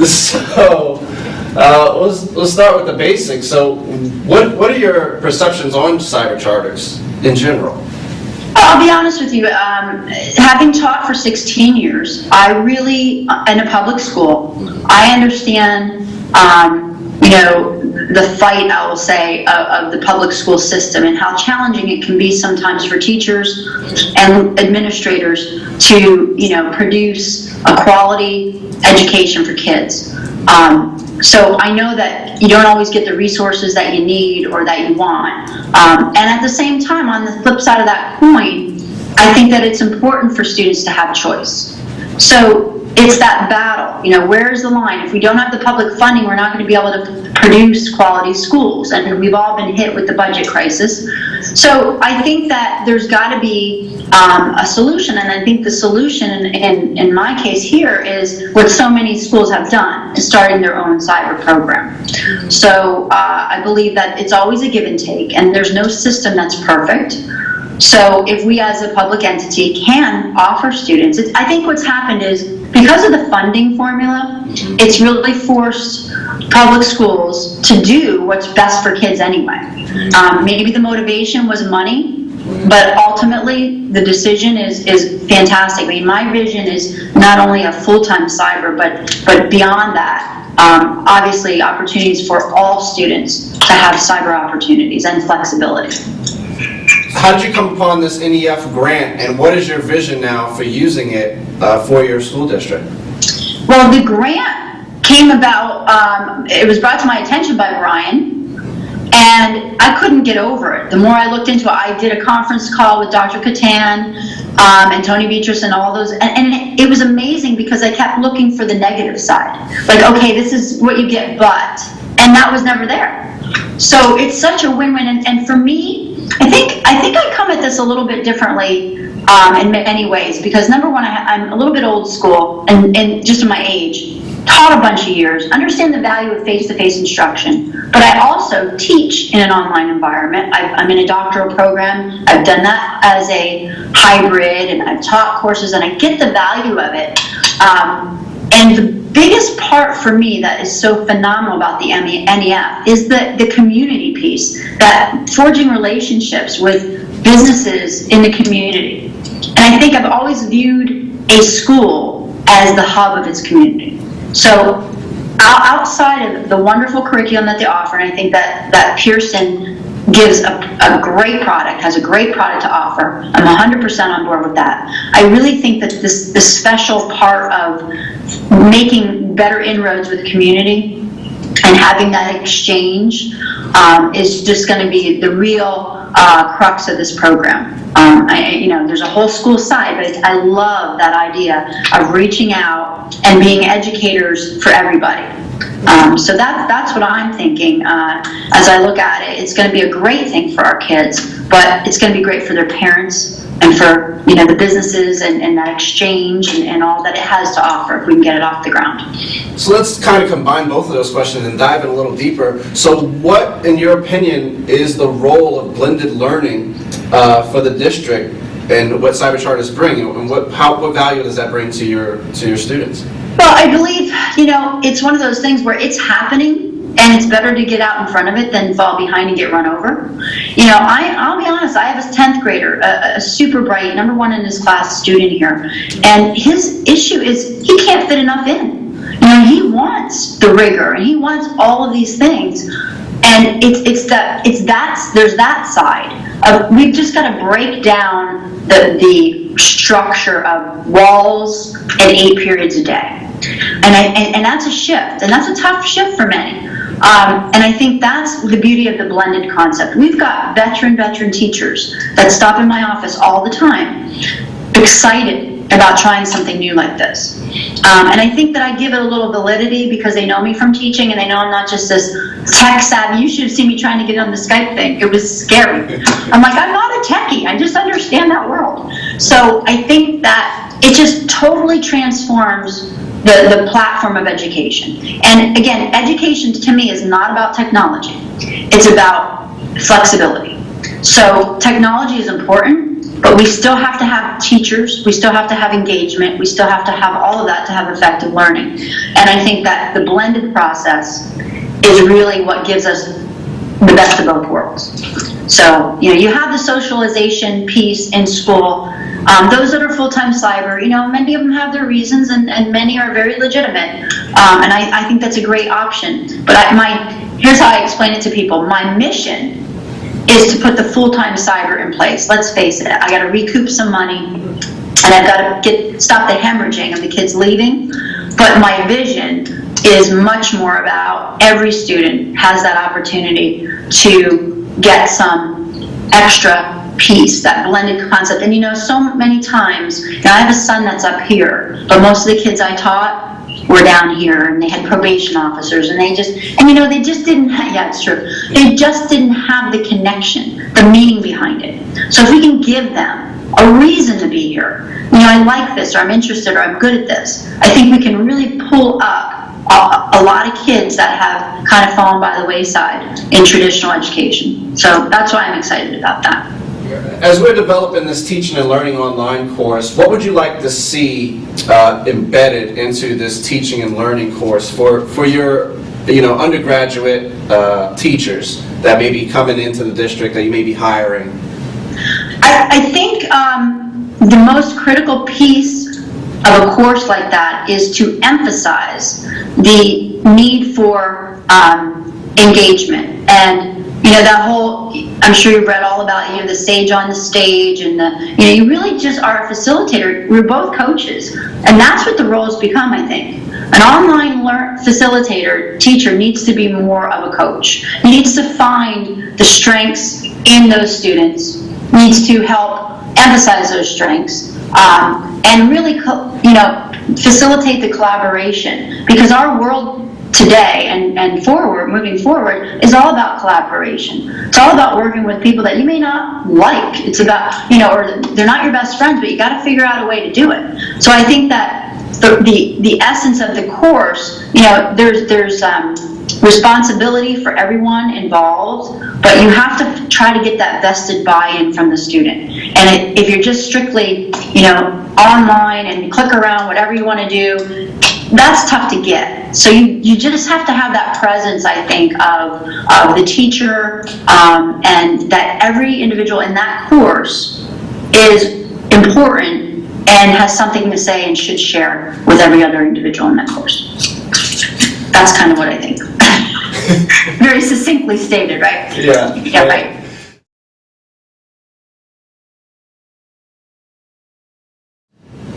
So, let's start with the basics. So, what are your perceptions on cyber charters in general? I'll be honest with you, having taught for 16 years, I really, in a public school, I understand, the fight, I will say, of the public school system and how challenging it can be sometimes for teachers and administrators to, produce a quality education for kids. So I know that you don't always get the resources that you need or that you want. And at the same time, on the flip side of that coin, I think that it's important for students to have choice. So it's that battle, where's the line? If we don't have the public funding, we're not going to be able to produce quality schools. And we've all been hit with the budget crisis. So I think that there's got to be a solution. And I think the solution in my case here is what so many schools have done, is starting their own cyber program. So I believe that it's always a give and take, and there's no system that's perfect. So if we as a public entity can offer students, I think what's happened is because of the funding formula, it's really forced public schools to do what's best for kids anyway. Maybe the motivation was money, but ultimately the decision is fantastic. I mean, my vision is not only a full-time cyber, but beyond that, obviously opportunities for all students to have cyber opportunities and flexibility. How did you come upon this NEF grant, and what is your vision now for using it for your school district? Well, the grant came about, it was brought to my attention by Brian, and I couldn't get over it. The more I looked into it, I did a conference call with Dr. Catan and Tony Beatrice and all those, and it was amazing because I kept looking for the negative side. Like, okay, this is what you get, but, and that was never there. So it's such a win-win, and for me, I think I come at this a little bit differently in many ways, because number one, I'm a little bit old school, and just in my age, taught a bunch of years, understand the value of face-to-face instruction, but I also teach in an online environment. I'm in a doctoral program. I've done that as a hybrid, and I've taught courses, and I get the value of it. And the biggest part for me that is so phenomenal about the NEF is the community piece, that forging relationships with businesses in the community. And I think I've always viewed a school as the hub of its community. So outside of the wonderful curriculum that they offer, and I think that Pearson gives a great product, has a great product to offer. I'm 100% on board with that. I really think that this special part of making better inroads with the community and having that exchange is just going to be the real crux of this program. There's a whole school side, but I love that idea of reaching out and being educators for everybody. So that's what I'm thinking as I look at it. It's going to be a great thing for our kids, but it's going to be great for their parents and for the businesses and that exchange and all that it has to offer if we can get it off the ground. So let's kind of combine both of those questions and dive in a little deeper. So what, in your opinion, is the role of blended learning for the district, and what cyber charters bring, and what value does that bring to your students? Well, I believe, it's one of those things where it's happening, and it's better to get out in front of it than fall behind and get run over. I'll be honest, I have a 10th grader, a super bright, #1 in his class student here, and his issue is he can't fit enough in. He wants the rigor, and he wants all of these things, and there's that side of, we've just got to break down the structure of walls and 8 periods a day. And that's a shift, and that's a tough shift for many. And I think that's the beauty of the blended concept. We've got veteran teachers that stop in my office all the time, excited about trying something new like this. And I think that I give it a little validity because they know me from teaching, and they know I'm not just this tech savvy. You should have seen me trying to get on the Skype thing. It was scary. I'm like, I'm not a techie. I just understand that world. So I think that it just totally transforms the platform of education. And again, education to me is not about technology. It's about flexibility. So technology is important, but we still have to have teachers, we still have to have engagement, we still have to have all of that to have effective learning. And I think that the blended process is really what gives us the best of both worlds. So, you have the socialization piece in school. Those that are full-time cyber, many of them have their reasons, and many are very legitimate. And I think that's a great option. But here's how I explain it to people. My mission is to put the full-time cyber in place. Let's face it, I got to recoup some money, and I've got to stop the hemorrhaging of the kids leaving. But my vision is much more about every student has that opportunity to get some extra piece, that blended concept. And so many times, I have a son that's up here, but most of the kids I taught were down here, and they had probation officers, and they just didn't have, yeah, it's true, they just didn't have the connection, the meaning behind it. So if we can give them a reason to be here, I like this, or I'm interested, or I'm good at this, I think we can really pull up a lot of kids that have kind of fallen by the wayside in traditional education. So that's why I'm excited about that. As we're developing this teaching and learning online course, what would you like to see embedded into this teaching and learning course for your undergraduate teachers that may be coming into the district that you may be hiring? I think the most critical piece of a course like that is to emphasize the need for engagement. And that whole, I'm sure you've read all about the sage on the stage, and you really just are a facilitator. We're both coaches, and that's what the role has become, I think. An online facilitator, teacher needs to be more of a coach. He needs to find the strengths in those students, needs to help emphasize those strengths, and really facilitate the collaboration, because our world today and moving forward is all about collaboration. It's all about working with people that you may not like. It's about, or they're not your best friends, but you got to figure out a way to do it. So I think that the essence of the course, there's responsibility for everyone involved, but you have to try to get that vested buy-in from the student. And if you're just strictly, online and click around whatever you want to do, that's tough to get. So you just have to have that presence, I think, of the teacher, and that every individual in that course is important and has something to say and should share with every other individual in that course. That's kind of what I think. Very succinctly stated, right? Yeah. Yeah, right.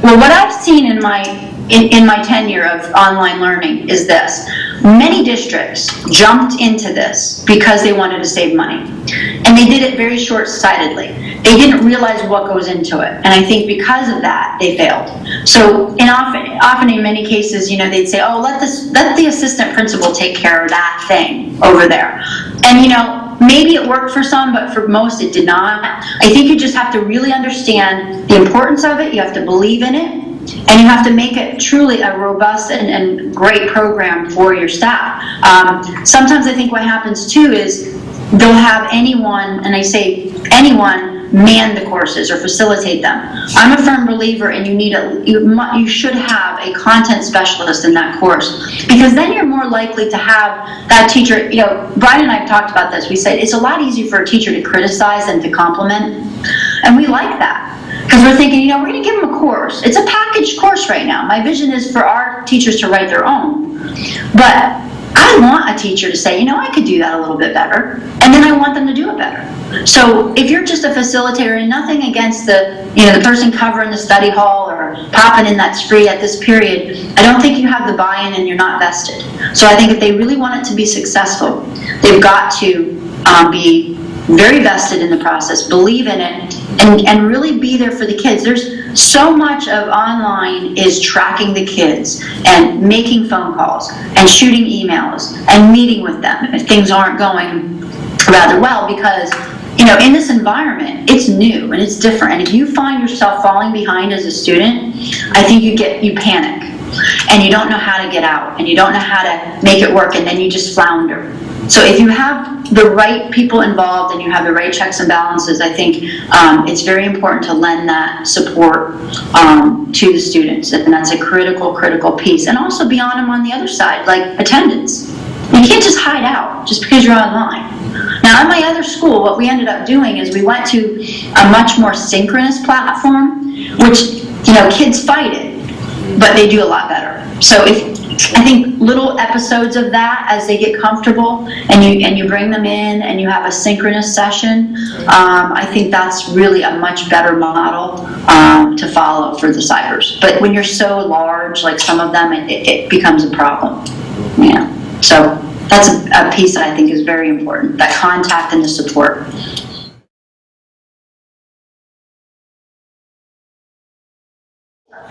Well, what I've seen in my tenure of online learning is this. Many districts jumped into this because they wanted to save money. And they did it very short-sightedly. They didn't realize what goes into it. And I think because of that, they failed. So often in many cases, they'd say, oh, let the assistant principal take care of that thing over there. And maybe it worked for some, but for most it did not. I think you just have to really understand the importance of it. You have to believe in it. And you have to make it truly a robust and great program for your staff. Sometimes I think what happens too is they'll have anyone, and I say anyone, man the courses or facilitate them. I'm a firm believer in you should have a content specialist in that course, because then you're more likely to have that teacher. Brian and I have talked about this. We said it's a lot easier for a teacher to criticize than to compliment, and we like that. Because we're thinking, we're going to give them a course. It's a packaged course right now. My vision is for our teachers to write their own. But I want a teacher to say, I could do that a little bit better. And then I want them to do it better. So if you're just a facilitator, and nothing against the person covering the study hall or popping in that's free at this period, I don't think you have the buy-in and you're not vested. So I think if they really want it to be successful, they've got to be very vested in the process, believe in it, and really be there for the kids. There's so much of online is tracking the kids and making phone calls and shooting emails and meeting with them if things aren't going rather well, because in this environment it's new and it's different, and if you find yourself falling behind as a student, I think you panic and you don't know how to get out and you don't know how to make it work, and then you just flounder. So if you have the right people involved and you have the right checks and balances, I think it's very important to lend that support to the students, and that's a critical piece. And also be on them on the other side, like attendance. You can't just hide out just because you're online. Now, at my other school, what we ended up doing is we went to a much more synchronous platform, which, kids fight it, but they do a lot better. So I think little episodes of that as they get comfortable and you bring them in and you have a synchronous session, I think that's really a much better model to follow for the cybers. But when you're so large, like some of them, it becomes a problem. Yeah. So that's a piece that I think is very important, that contact and the support.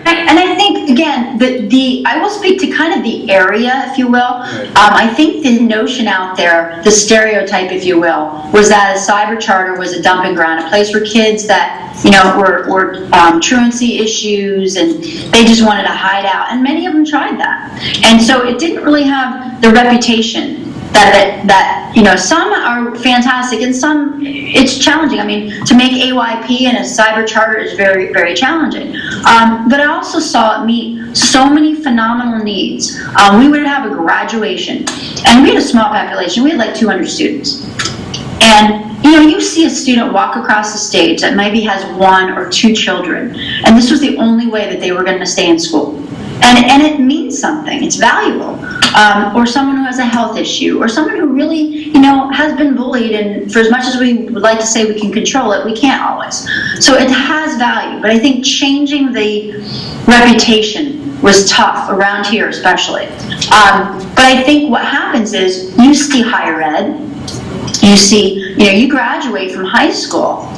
And I think, again, I will speak to kind of the area, if you will. I think the notion out there, the stereotype, if you will, was that a cyber charter was a dumping ground, a place for kids that, were truancy issues, and they just wanted to hide out. And many of them tried that. And so it didn't really have the reputation that some are fantastic and some it's challenging. I mean, to make AYP and a cyber charter is very, very challenging. But I also saw it meet so many phenomenal needs. We would have a graduation, and we had a small population. We had like 200 students. And you see a student walk across the stage that maybe has 1 or 2 children, and this was the only way that they were going to stay in school. And it means something. It's valuable. Or someone who has a health issue, or someone who really, has been bullied, and for as much as we would like to say we can control it, we can't always. So it has value, but I think changing the reputation was tough around here especially. But I think what happens is you see higher ed, you see, you graduate from high school,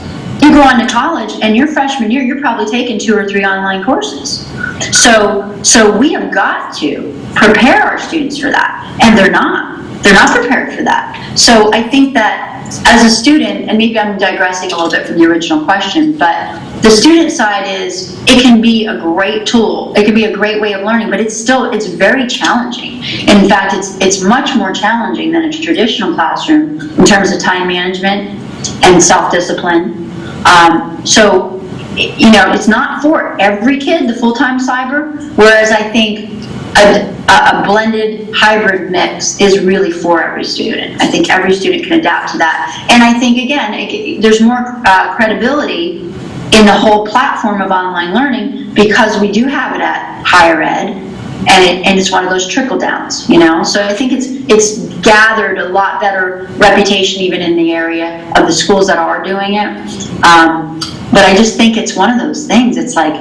you go on to college, and your freshman year, you're probably taking 2 or 3 online courses. So we have got to prepare our students for that, and they're not prepared for that. So I think that as a student, and maybe I'm digressing a little bit from the original question, but the student side is, it can be a great tool, it can be a great way of learning, but it's very challenging. In fact, it's much more challenging than a traditional classroom in terms of time management and self-discipline. So it's not for every kid, the full-time cyber, whereas I think a blended hybrid mix is really for every student. I think every student can adapt to that. And I think, again, there's more credibility in the whole platform of online learning because we do have it at higher ed, and it's one of those trickle downs, So I think it's gathered a lot better reputation even in the area of the schools that are doing it. But I just think it's one of those things. It's like,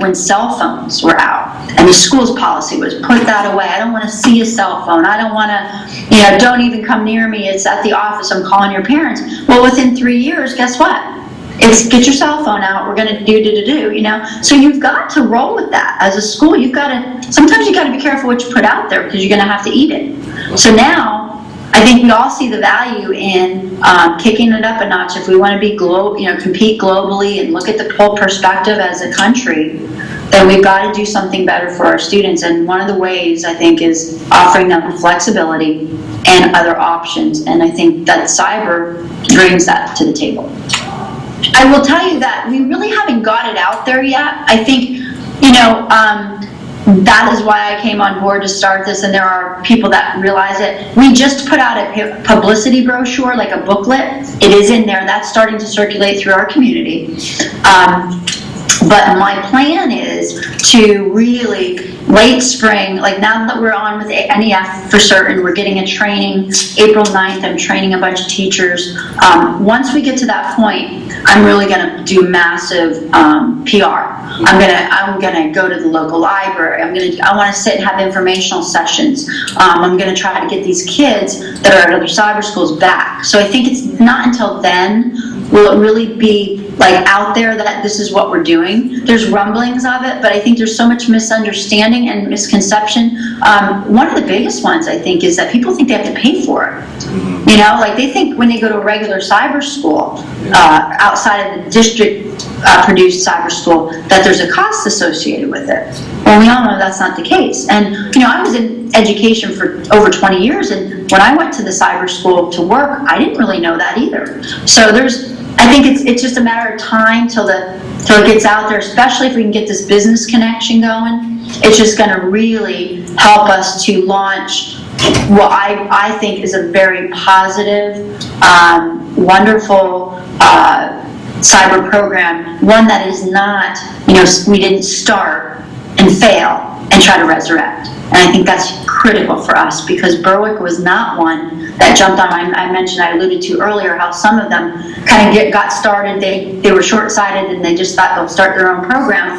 when cell phones were out and the school's policy was put that away. I don't want to see a cell phone. I don't want to, don't even come near me. It's at the office. I'm calling your parents. Well, within 3 years, guess what? It's get your cell phone out. We're going to do. So you've got to roll with that as a school. Sometimes you got to be careful what you put out there because you're going to have to eat it. So now, I think we all see the value in kicking it up a notch. If we want to be compete globally and look at the whole perspective as a country, then we've got to do something better for our students. And one of the ways, I think, is offering them flexibility and other options. And I think that cyber brings that to the table. I will tell you that we really haven't got it out there yet. I think, that is why I came on board to start this, and there are people that realize it. We just put out a publicity brochure, like a booklet. It is in there. That's starting to circulate through our community. But my plan is to really, late spring, like now that we're on with NEF for certain, we're getting a training, April 9th, I'm training a bunch of teachers. Once we get to that point, I'm really going to do massive PR. I'm gonna go to the local library. I want to sit and have informational sessions. I'm going to try to get these kids that are at other cyber schools back. So I think it's not until then will it really be like out there that this is what we're doing. There's rumblings of it, but I think there's so much misunderstanding and misconception. One of the biggest ones, I think, is that people think they have to pay for it. Like they think when they go to a regular cyber school outside of the district produced cyber school, that there's a cost associated with it. Well, we all know that's not the case. And, I was in education for over 20 years, and when I went to the cyber school to work, I didn't really know that either. So I think it's just a matter of time till it gets out there, especially if we can get this business connection going. It's just going to really help us to launch what I think is a very positive, wonderful cyber program, one that is not, we didn't start and fail and try to resurrect. And I think that's critical for us, because Berwick was not one that jumped on. I alluded to earlier how some of them kind of got started, they were short-sighted and they just thought they'll start their own program.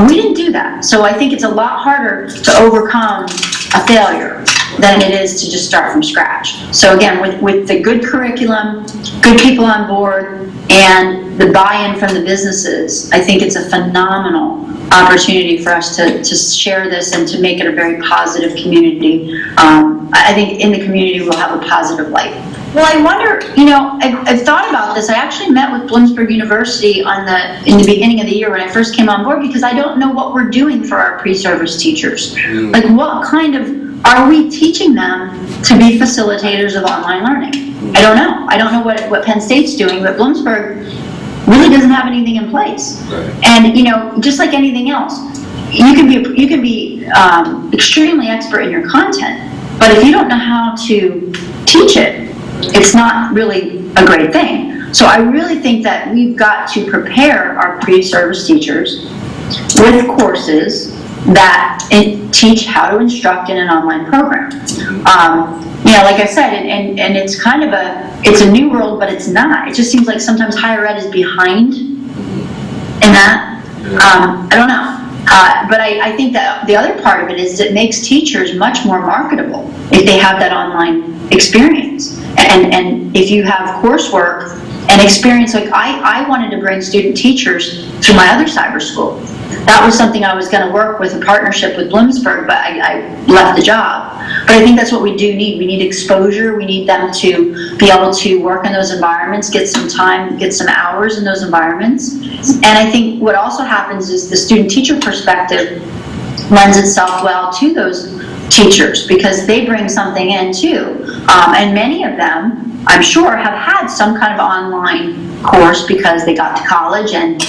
We didn't do that. So I think it's a lot harder to overcome a failure than it is to just start from scratch. So again, with the good curriculum, good people on board, and the buy-in from the businesses, I think it's a phenomenal opportunity for us to share this and to make it a very positive community. I think in the community we'll have a positive light. Well, I wonder, I've thought about this. I actually met with Bloomsburg University in the beginning of the year when I first came on board, because I don't know what we're doing for our pre-service teachers. Like, what kind of, are we teaching them to be facilitators of online learning? I don't know. I don't know what Penn State's doing, but Bloomsburg really doesn't have anything in place. Right. And, just like anything else, you can be extremely expert in your content, but if you don't know how to teach it, it's not really a great thing. So I really think that we've got to prepare our pre-service teachers with courses that teach how to instruct in an online program. Like I said, and it's kind of it's a new world, but it's not. It just seems like sometimes higher ed is behind in that. I don't know. But I think that the other part of it is it makes teachers much more marketable if they have that online experience. And if you have coursework and experience, like I wanted to bring student teachers to my other cyber school. That was something I was going to work with, a partnership with Bloomsburg, but I left the job. But I think that's what we do need. We need exposure. We need them to be able to work in those environments, get some time, get some hours in those environments. And I think what also happens is the student-teacher perspective lends itself well to those teachers, because they bring something in too. And many of them, I'm sure, have had some kind of online course because they got to college and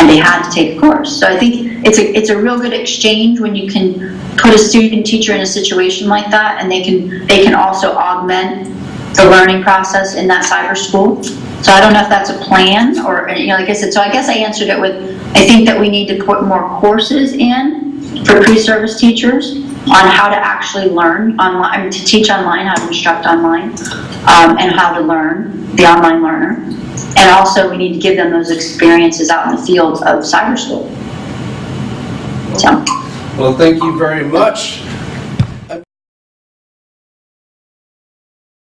they had to take a course. So I think it's a real good exchange when you can put a student teacher in a situation like that, and they can also augment the learning process in that cyber school. So I don't know if that's a plan, or like I said. So I guess I answered it with, I think that we need to put more courses in for pre-service teachers on how to actually learn online, to teach online, how to instruct online, and how to learn, the online learner. And also we need to give them those experiences out in the field of cyber school. So. Well, thank you very much